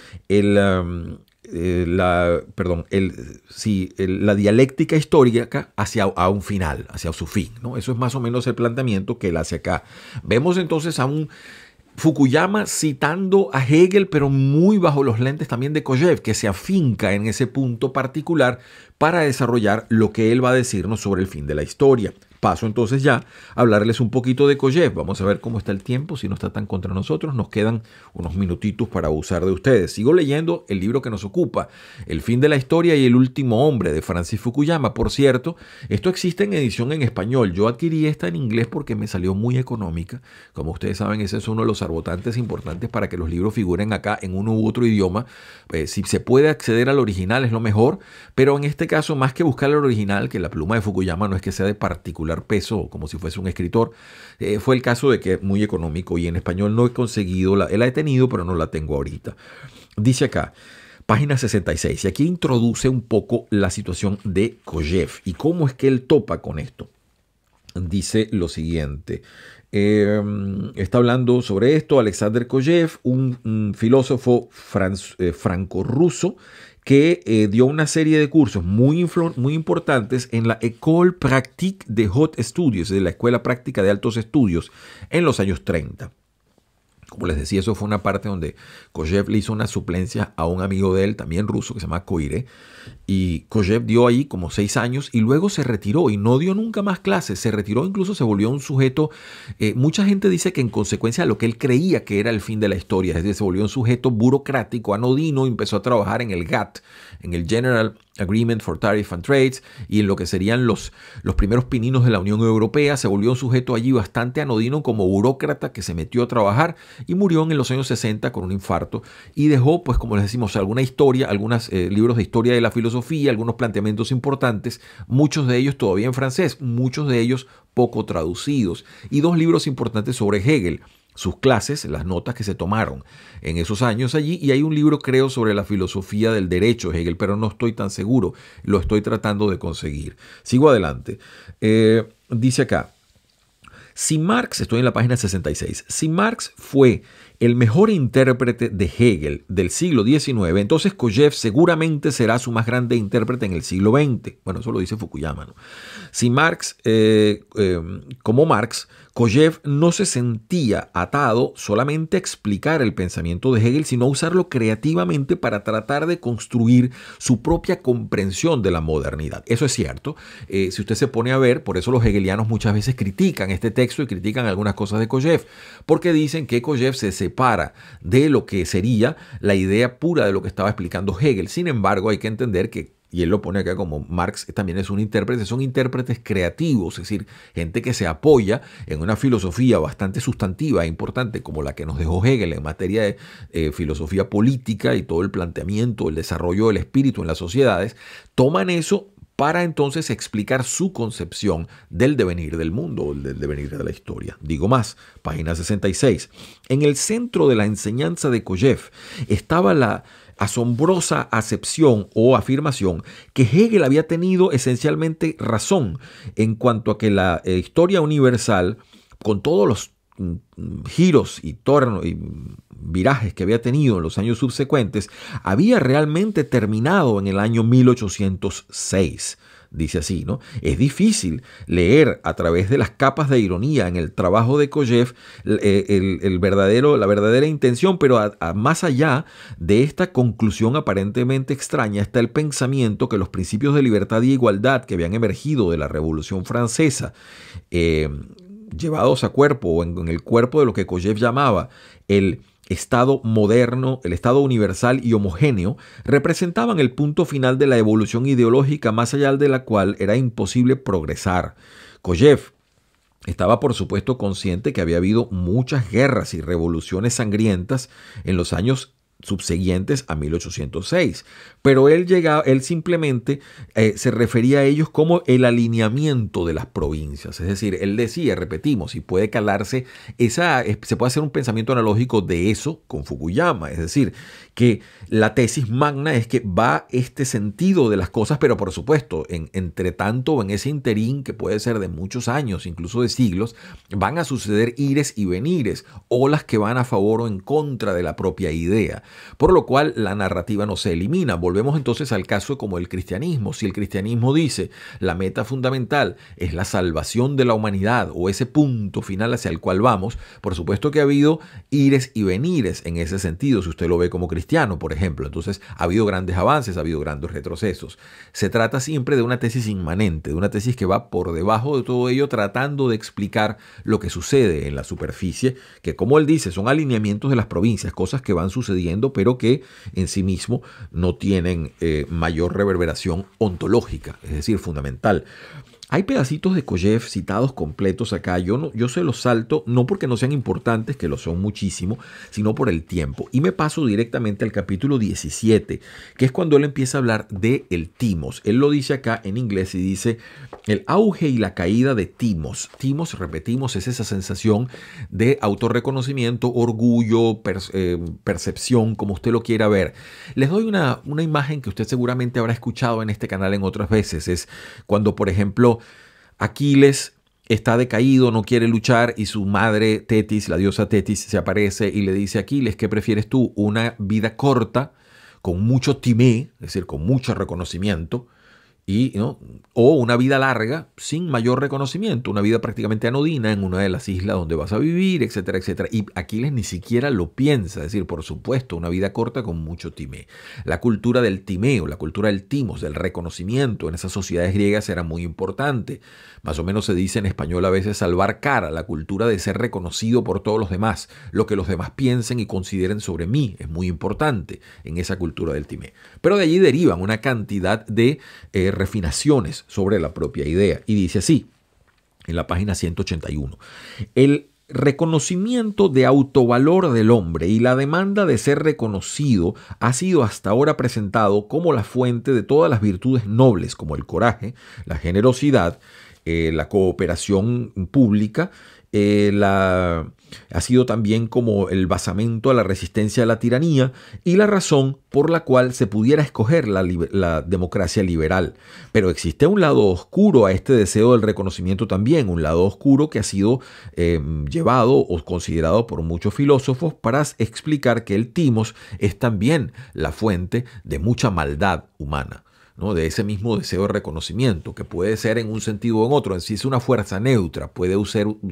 Speaker 1: la dialéctica histórica hacia un final, hacia su fin, ¿no? Eso es más o menos el planteamiento que él hace acá. Vemos entonces a un Fukuyama citando a Hegel, pero muy bajo los lentes también de Kojev, que se afinca en ese punto particular para desarrollar lo que él va a decirnos sobre el fin de la historia. Paso entonces ya a hablarles un poquito de Kojev. Vamos a ver cómo está el tiempo, si no está tan contra nosotros. Nos quedan unos minutitos para abusar de ustedes. Sigo leyendo el libro que nos ocupa, El fin de la historia y el último hombre, de Francis Fukuyama. Por cierto, esto existe en edición en español. Yo adquirí esta en inglés porque me salió muy económica. Como ustedes saben, ese es uno de los arbotantes importantes para que los libros figuren acá en uno u otro idioma. Si se puede acceder al original es lo mejor, pero en este caso, más que buscar el original, que la pluma de Fukuyama no es que sea de particular peso, como si fuese un escritor, fue el caso de que es muy económico y en español no he conseguido, la he tenido, pero no la tengo ahorita. Dice acá, página 66, y aquí introduce un poco la situación de Kojev y cómo es que él topa con esto. Dice lo siguiente, está hablando sobre esto Alexander Kojev, un filósofo franco-ruso que dio una serie de cursos muy importantes en la École Pratique de Hautes Etudes, de la Escuela Práctica de Altos Estudios, en los años 30. Como les decía, eso fue una parte donde Kojev le hizo una suplencia a un amigo de él, también ruso, que se llama Koire. Y Kojève dio ahí como 6 años y luego se retiró y no dio nunca más clases. Se retiró, incluso se volvió un sujeto. Mucha gente dice que en consecuencia de lo que él creía que era el fin de la historia, es decir, se volvió un sujeto burocrático, anodino, empezó a trabajar en el GATT, en el General Agreement for Tariff and Trades, y en lo que serían los primeros pininos de la Unión Europea. Se volvió un sujeto allí bastante anodino como burócrata que se metió a trabajar y murió en los años 60 con un infarto y dejó, pues como les decimos, alguna historia, algunos libros de historia de la filosofía, algunos planteamientos importantes, muchos de ellos todavía en francés, muchos de ellos poco traducidos, y 2 libros importantes sobre Hegel, sus clases, las notas que se tomaron en esos años allí, y hay un libro, creo, sobre la filosofía del derecho Hegel, pero no estoy tan seguro, lo estoy tratando de conseguir. Sigo adelante. Dice acá, si Marx, estoy en la página 66, si Marx fue el mejor intérprete de Hegel del siglo XIX, entonces Kojève seguramente será su más grande intérprete en el siglo XX. Bueno, eso lo dice Fukuyama, ¿no? Si Marx, como Marx, Kojève no se sentía atado solamente a explicar el pensamiento de Hegel, sino a usarlo creativamente para tratar de construir su propia comprensión de la modernidad. Eso es cierto. Si usted se pone a ver, por eso los hegelianos muchas veces critican este texto y critican algunas cosas de Kojève, porque dicen que Kojève se separa de lo que sería la idea pura de lo que estaba explicando Hegel. Sin embargo, hay que entender que, y él lo pone acá como Marx también es un intérprete, son intérpretes creativos, es decir, gente que se apoya en una filosofía bastante sustantiva e importante como la que nos dejó Hegel en materia de filosofía política y todo el planteamiento, el desarrollo del espíritu en las sociedades, toman eso para entonces explicar su concepción del devenir del mundo, del devenir de la historia. Digo más, página 66. En el centro de la enseñanza de Kojève estaba la asombrosa acepción o afirmación que Hegel había tenido esencialmente razón en cuanto a que la historia universal, con todos los giros y tornos y virajes que había tenido en los años subsecuentes, había realmente terminado en el año 1806. Dice así, ¿no? Es difícil leer a través de las capas de ironía en el trabajo de Kojève la verdadera intención, pero más allá de esta conclusión aparentemente extraña está el pensamiento que los principios de libertad y igualdad que habían emergido de la Revolución Francesa, llevados a cuerpo o en el cuerpo de lo que Kojève llamaba el Estado moderno, el Estado universal y homogéneo, representaban el punto final de la evolución ideológica más allá de la cual era imposible progresar. Kojève estaba, por supuesto, consciente que había habido muchas guerras y revoluciones sangrientas en los años subsiguientes a 1806, pero él simplemente se refería a ellos como el alineamiento de las provincias, es decir, él decía, repetimos, y puede calarse, se puede hacer un pensamiento analógico de eso con Fukuyama, es decir, que la tesis magna es que va este sentido de las cosas, pero por supuesto, entre tanto, en ese interín que puede ser de muchos años, incluso de siglos, van a suceder ires y venires, olas que van a favor o en contra de la propia idea. Por lo cual la narrativa no se elimina. Volvemos entonces al caso como el cristianismo. Si el cristianismo dice la meta fundamental es la salvación de la humanidad o ese punto final hacia el cual vamos, por supuesto que ha habido ires y venires en ese sentido, si usted lo ve como cristiano, por ejemplo. Entonces ha habido grandes avances, ha habido grandes retrocesos. Se trata siempre de una tesis inmanente, de una tesis que va por debajo de todo ello tratando de explicar lo que sucede en la superficie, que como él dice son alineamientos de las provincias, cosas que van sucediendo pero que en sí mismo no tienen mayor reverberación ontológica, es decir, fundamental. Hay pedacitos de Kojève citados completos acá. Yo se los salto, no porque no sean importantes, que lo son muchísimo, sino por el tiempo. Y me paso directamente al capítulo 17, que es cuando él empieza a hablar de el timos. Él lo dice acá en inglés y dice el auge y la caída de timos. Timos, repetimos, es esa sensación de autorreconocimiento, orgullo, percepción, como usted lo quiera ver. Les doy una imagen que usted seguramente habrá escuchado en este canal en otras veces. Es cuando, por ejemplo, Aquiles está decaído, no quiere luchar y su madre Tetis, la diosa Tetis, se aparece y le dice a Aquiles, ¿qué prefieres tú? ¿Una vida corta con mucho timé, es decir, con mucho reconocimiento y, ¿no? O una vida larga sin mayor reconocimiento, una vida prácticamente anodina en una de las islas donde vas a vivir, etcétera, etcétera. Y Aquiles ni siquiera lo piensa, es decir, por supuesto, una vida corta con mucho timé. La cultura del timeo, la cultura del timos, del reconocimiento en esas sociedades griegas era muy importante. Más o menos se dice en español a veces salvar cara, la cultura de ser reconocido por todos los demás. Lo que los demás piensen y consideren sobre mí es muy importante en esa cultura del timé. Pero de allí derivan una cantidad de refinaciones sobre la propia idea. Y dice así, en la página 181, el reconocimiento de autovalor del hombre y la demanda de ser reconocido ha sido hasta ahora presentado como la fuente de todas las virtudes nobles, como el coraje, la generosidad, la cooperación pública, ha sido también como el basamento a la resistencia a la tiranía y la razón por la cual se pudiera escoger la democracia liberal. Pero existe un lado oscuro a este deseo del reconocimiento también, un lado oscuro que ha sido llevado o considerado por muchos filósofos para explicar que el timos es también la fuente de mucha maldad humana, ¿no? De ese mismo deseo de reconocimiento, que puede ser en un sentido o en otro. En sí es una fuerza neutra, puede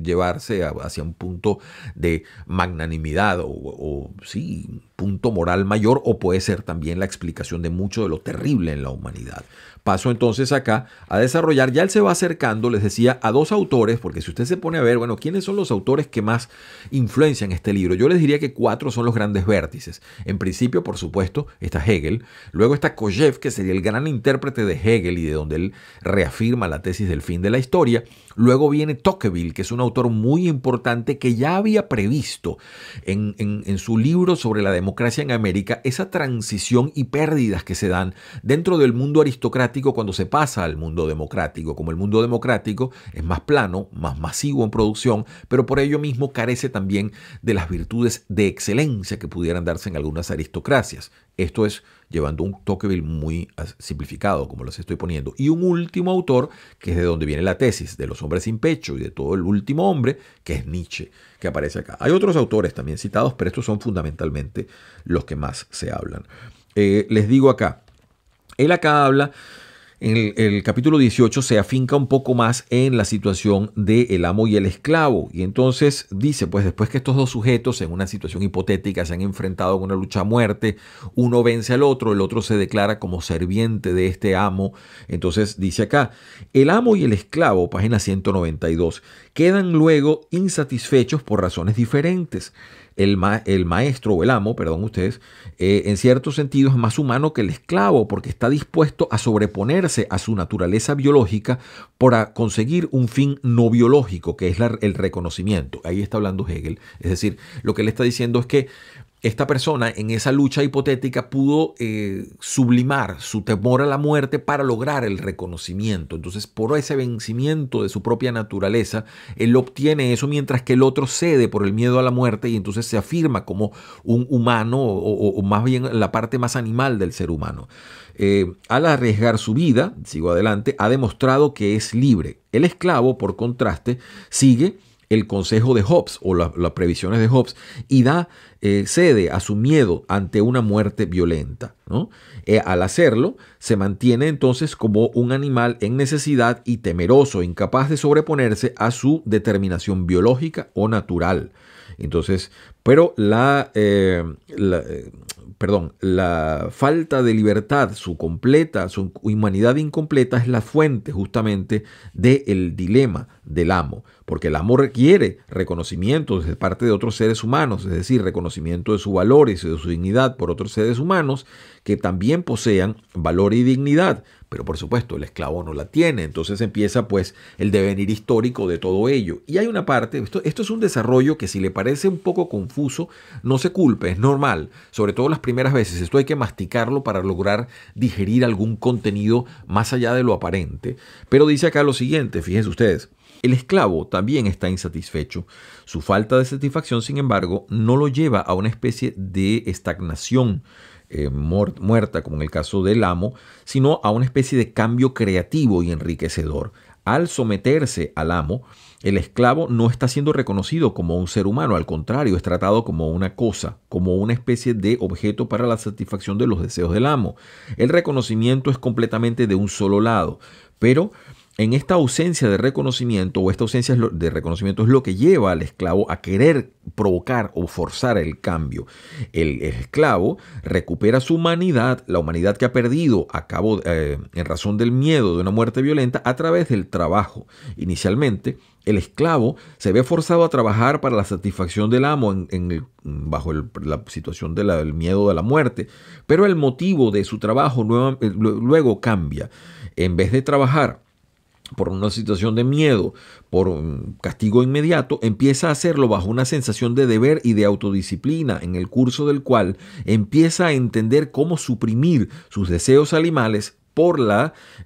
Speaker 1: llevarse hacia un punto de magnanimidad o sí, punto moral mayor, o puede ser también la explicación de mucho de lo terrible en la humanidad. Paso entonces acá a desarrollar, ya él se va acercando, les decía, a dos autores, porque si usted se pone a ver, bueno, ¿quiénes son los autores que más influencian este libro? Yo les diría que 4 son los grandes vértices. En principio, por supuesto, está Hegel, luego está Kojève, que sería el gran intérprete de Hegel y de donde él reafirma la tesis del fin de la historia. Luego viene Tocqueville, que es un autor muy importante que ya había previsto en su libro sobre la democracia en América esa transición y pérdidas que se dan dentro del mundo aristocrático cuando se pasa al mundo democrático. Como el mundo democrático es más plano, más masivo en producción, pero por ello mismo carece también de las virtudes de excelencia que pudieran darse en algunas aristocracias. Esto es llevando un Tocqueville muy simplificado, como los estoy poniendo. Y un último autor, que es de donde viene la tesis de los hombres sin pecho y de todo el último hombre, que es Nietzsche, que aparece acá. Hay otros autores también citados, pero estos son fundamentalmente los que más se hablan. Les digo acá, él acá habla, en el capítulo 18 se afinca un poco más en la situación del amo y el esclavo. Y entonces dice, pues después que estos dos sujetos en una situación hipotética se han enfrentado con una lucha a muerte, uno vence al otro, el otro se declara como serviente de este amo. Entonces dice acá, el amo y el esclavo, página 192, quedan luego insatisfechos por razones diferentes. El maestro o el amo, perdón ustedes, en cierto sentido es más humano que el esclavo porque está dispuesto a sobreponerse a su naturaleza biológica para conseguir un fin no biológico, que es el reconocimiento. Ahí está hablando Hegel. Es decir, lo que él está diciendo es que esta persona en esa lucha hipotética pudo sublimar su temor a la muerte para lograr el reconocimiento. Entonces, por ese vencimiento de su propia naturaleza, él obtiene eso, mientras que el otro cede por el miedo a la muerte y entonces se afirma como un humano o más bien la parte más animal del ser humano. Al arriesgar su vida, sigo adelante, ha demostrado que es libre. El esclavo, por contraste, sigue el consejo de Hobbes o las previsiones de Hobbes y cede a su miedo ante una muerte violenta, ¿no? Al hacerlo, se mantiene entonces como un animal en necesidad y temeroso, incapaz de sobreponerse a su determinación biológica o natural. Entonces, pero la falta de libertad, su humanidad incompleta es la fuente justamente del dilema del amo, porque el amo requiere reconocimiento de parte de otros seres humanos, es decir, reconocimiento de su valor y de su dignidad por otros seres humanos que también posean valor y dignidad. Pero por supuesto el esclavo no la tiene, entonces empieza pues el devenir histórico de todo ello. Y hay una parte, esto es un desarrollo que si le parece un poco confuso, no se culpe, es normal, sobre todo las primeras veces. Esto hay que masticarlo para lograr digerir algún contenido más allá de lo aparente. Pero dice acá lo siguiente, fíjense ustedes. El esclavo también está insatisfecho. Su falta de satisfacción, sin embargo, no lo lleva a una especie de estagnación muerta, como en el caso del amo, sino a una especie de cambio creativo y enriquecedor. Al someterse al amo, el esclavo no está siendo reconocido como un ser humano, al contrario, es tratado como una cosa, como una especie de objeto para la satisfacción de los deseos del amo. El reconocimiento es completamente de un solo lado, pero en esta ausencia de reconocimiento, o esta ausencia de reconocimiento es lo que lleva al esclavo a querer provocar o forzar el cambio. El esclavo recupera su humanidad, la humanidad que ha perdido en razón del miedo de una muerte violenta, a través del trabajo. Inicialmente, el esclavo se ve forzado a trabajar para la satisfacción del amo bajo la situación del miedo de la muerte, pero el motivo de su trabajo luego cambia. En vez de trabajar por una situación de miedo, por un castigo inmediato, empieza a hacerlo bajo una sensación de deber y de autodisciplina, en el curso del cual empieza a entender cómo suprimir sus deseos animales por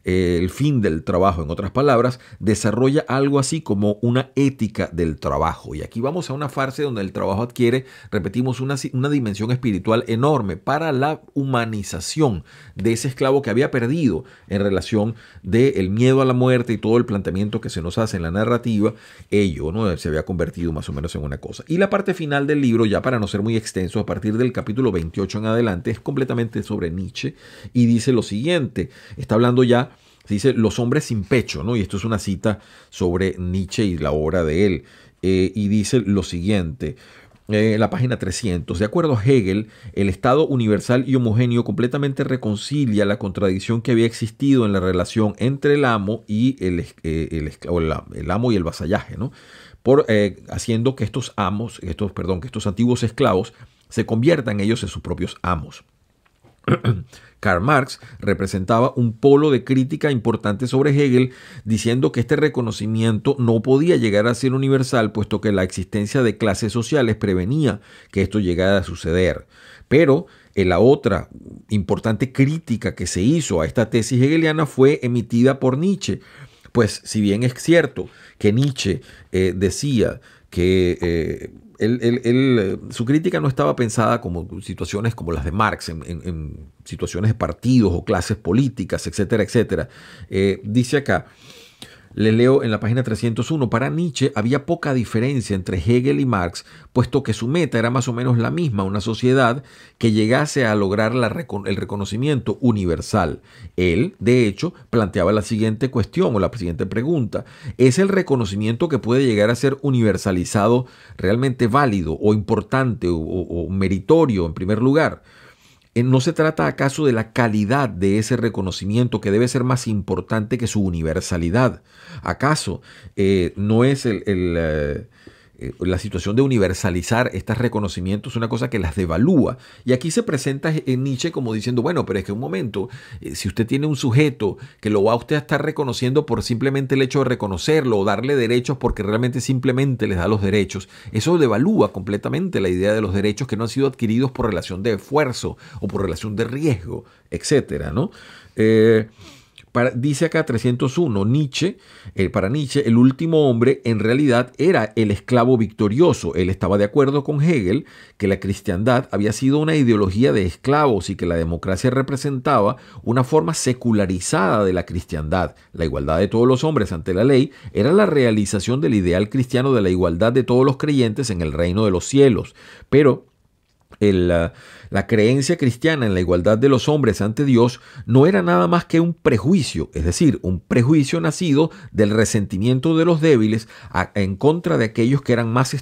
Speaker 1: el fin del trabajo. En otras palabras, desarrolla algo así como una ética del trabajo. Y aquí vamos a una fase donde el trabajo adquiere, repetimos, una dimensión espiritual enorme para la humanización de ese esclavo que había perdido en relación del miedo a la muerte y todo el planteamiento que se nos hace en la narrativa. Ello, ¿no?, se había convertido más o menos en una cosa. Y la parte final del libro, ya para no ser muy extenso, a partir del capítulo 28 en adelante, es completamente sobre Nietzsche y dice lo siguiente. Está hablando ya, se dice, los hombres sin pecho, ¿no? Y esto es una cita sobre Nietzsche y la obra de él. Y dice lo siguiente, la página 300. De acuerdo a Hegel, el estado universal y homogéneo completamente reconcilia la contradicción que había existido en la relación entre el amo y el amo y el vasallaje, ¿no? Haciendo que estos antiguos esclavos se conviertan ellos en sus propios amos. Karl Marx representaba un polo de crítica importante sobre Hegel, diciendo que este reconocimiento no podía llegar a ser universal, puesto que la existencia de clases sociales prevenía que esto llegara a suceder. Pero la otra importante crítica que se hizo a esta tesis hegeliana fue emitida por Nietzsche. Pues si bien es cierto que Nietzsche decía que su crítica no estaba pensada como situaciones como las de Marx, en situaciones de partidos o clases políticas, etcétera, etcétera. Dice acá, le leo en la página 301, para Nietzsche había poca diferencia entre Hegel y Marx, puesto que su meta era más o menos la misma, una sociedad que llegase a lograr el reconocimiento universal. Él, de hecho, planteaba la siguiente cuestión o la siguiente pregunta: ¿es el reconocimiento que puede llegar a ser universalizado realmente válido o importante o meritorio en primer lugar? ¿No se trata acaso de la calidad de ese reconocimiento que debe ser más importante que su universalidad? ¿Acaso no es la situación de universalizar estos reconocimientos una cosa que las devalúa? Y aquí se presenta en Nietzsche como diciendo, bueno, pero es que un momento, si usted tiene un sujeto que lo va a usted a estar reconociendo por simplemente el hecho de reconocerlo o darle derechos porque realmente simplemente les da los derechos, eso devalúa completamente la idea de los derechos que no han sido adquiridos por relación de esfuerzo o por relación de riesgo, etcétera, ¿no? Dice acá 301, para Nietzsche el último hombre en realidad era el esclavo victorioso. Él estaba de acuerdo con Hegel que la cristiandad había sido una ideología de esclavos y que la democracia representaba una forma secularizada de la cristiandad. La igualdad de todos los hombres ante la ley era la realización del ideal cristiano de la igualdad de todos los creyentes en el reino de los cielos. Pero la creencia cristiana en la igualdad de los hombres ante Dios no era nada más que un prejuicio, es decir, un prejuicio nacido del resentimiento de los débiles en contra de aquellos que eran más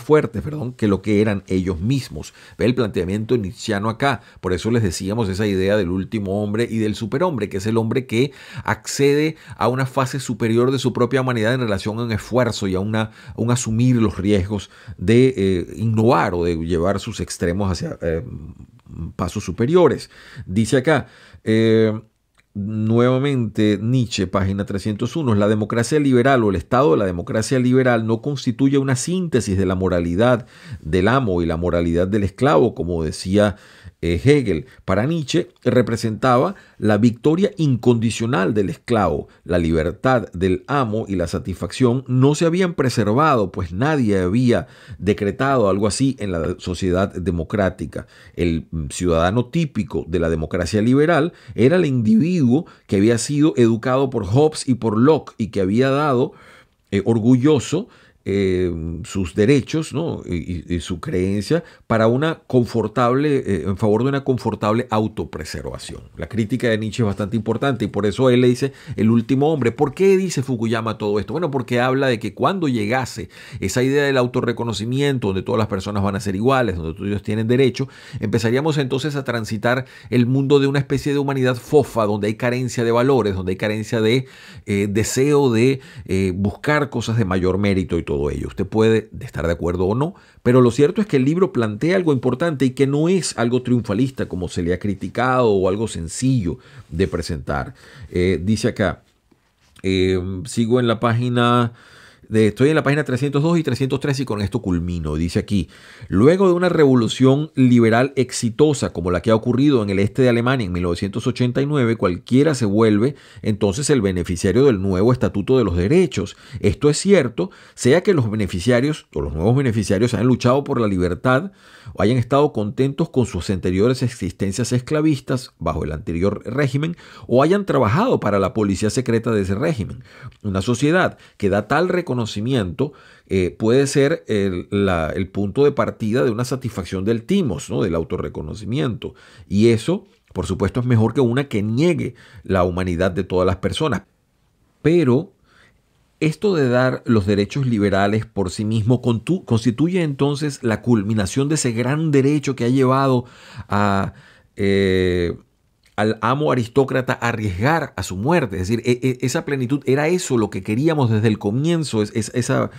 Speaker 1: fuertes, que lo que eran ellos mismos. Ve el planteamiento nietzscheano acá. Por eso les decíamos esa idea del último hombre y del superhombre, que es el hombre que accede a una fase superior de su propia humanidad en relación a un esfuerzo y a un asumir los riesgos de innovar o de llevar sus extremos hacia pasos superiores. Dice acá, nuevamente Nietzsche, página 301, la democracia liberal o el estado de la democracia liberal no constituye una síntesis de la moralidad del amo y la moralidad del esclavo, como decía Hegel. Para Nietzsche representaba la victoria incondicional del esclavo. La libertad del amo y la satisfacción no se habían preservado, pues nadie había decretado algo así en la sociedad democrática. El ciudadano típico de la democracia liberal era el individuo que había sido educado por Hobbes y por Locke y que había dado orgulloso sus derechos, ¿no? y su creencia para una confortable, en favor de una confortable autopreservación. La crítica de Nietzsche es bastante importante y por eso él le dice el último hombre. ¿Por qué dice Fukuyama todo esto? Bueno, porque habla de que cuando llegase esa idea del autorreconocimiento, donde todas las personas van a ser iguales, donde todos tienen derecho, empezaríamos entonces a transitar el mundo de una especie de humanidad fofa, donde hay carencia de valores, donde hay carencia de deseo de buscar cosas de mayor mérito y todo ello. Usted puede estar de acuerdo o no, pero lo cierto es que el libro plantea algo importante y que no es algo triunfalista como se le ha criticado o algo sencillo de presentar. Dice acá, sigo en la página... Estoy en la página 302 y 303 y con esto culmino. Dice aquí, luego de una revolución liberal exitosa como la que ha ocurrido en el este de Alemania en 1989, cualquiera se vuelve entonces el beneficiario del nuevo Estatuto de los Derechos. Esto es cierto, sea que los beneficiarios o los nuevos beneficiarios hayan luchado por la libertad o hayan estado contentos con sus anteriores existencias esclavistas bajo el anterior régimen o hayan trabajado para la policía secreta de ese régimen. Una sociedad que da tal reconocimiento puede ser el punto de partida de una satisfacción del timos, ¿no? Del autorreconocimiento. Y eso, por supuesto, es mejor que una que niegue la humanidad de todas las personas. Pero esto de dar los derechos liberales por sí mismo constituye entonces la culminación de ese gran derecho que ha llevado al amo aristócrata a arriesgar a su muerte. Es decir, esa plenitud era eso lo que queríamos desde el comienzo, esa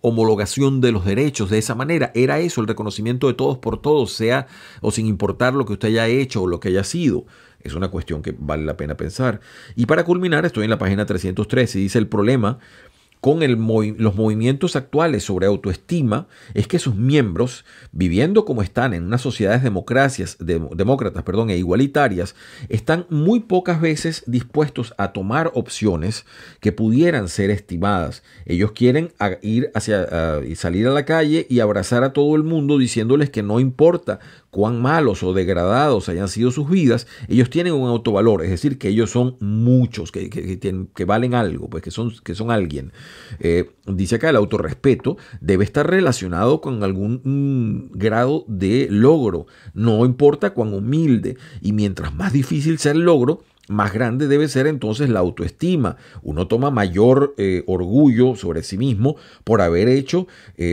Speaker 1: homologación de los derechos de esa manera. Era eso, el reconocimiento de todos por todos, sea o sin importar lo que usted haya hecho o lo que haya sido. Es una cuestión que vale la pena pensar. Y para culminar, estoy en la página 313 y dice el problema con los movimientos actuales sobre autoestima es que sus miembros, viviendo como están en unas sociedades demócratas, e igualitarias, están muy pocas veces dispuestos a tomar opciones que pudieran ser estimadas. Ellos quieren ir y salir a la calle y abrazar a todo el mundo diciéndoles que no importa cuán malos o degradados hayan sido sus vidas, ellos tienen un autovalor, es decir, que ellos son muchos, que valen algo, pues que son alguien. Dice acá, el autorrespeto debe estar relacionado con algún grado de logro, no importa cuán humilde, y mientras más difícil sea el logro, más grande debe ser entonces la autoestima. Uno toma mayor orgullo sobre sí mismo por haber hecho,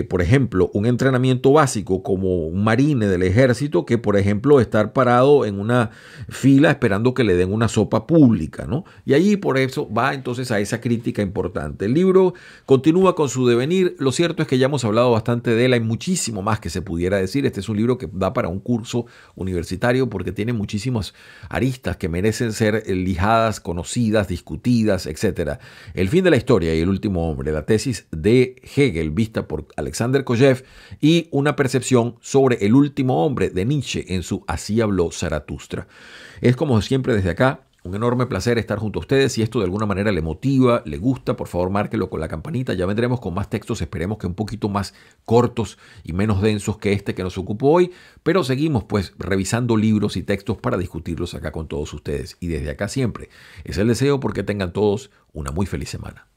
Speaker 1: por ejemplo, un entrenamiento básico como un marine del ejército que, por ejemplo, estar parado en una fila esperando que le den una sopa pública, ¿no? Y allí por eso va entonces a esa crítica importante. El libro continúa con su devenir. Lo cierto es que ya hemos hablado bastante de él. Hay muchísimo más que se pudiera decir. Este es un libro que da para un curso universitario porque tiene muchísimas aristas que merecen ser lijadas, conocidas, discutidas, etc. El fin de la historia y el último hombre, la tesis de Hegel vista por Alexander Kojev y una percepción sobre el último hombre de Nietzsche en su Así habló Zaratustra. Es como siempre desde acá un enorme placer estar junto a ustedes. Si esto de alguna manera le motiva, le gusta, por favor márquelo con la campanita. Ya vendremos con más textos, esperemos que un poquito más cortos y menos densos que este que nos ocupó hoy, pero seguimos pues revisando libros y textos para discutirlos acá con todos ustedes. Y desde acá siempre es el deseo porque tengan todos una muy feliz semana.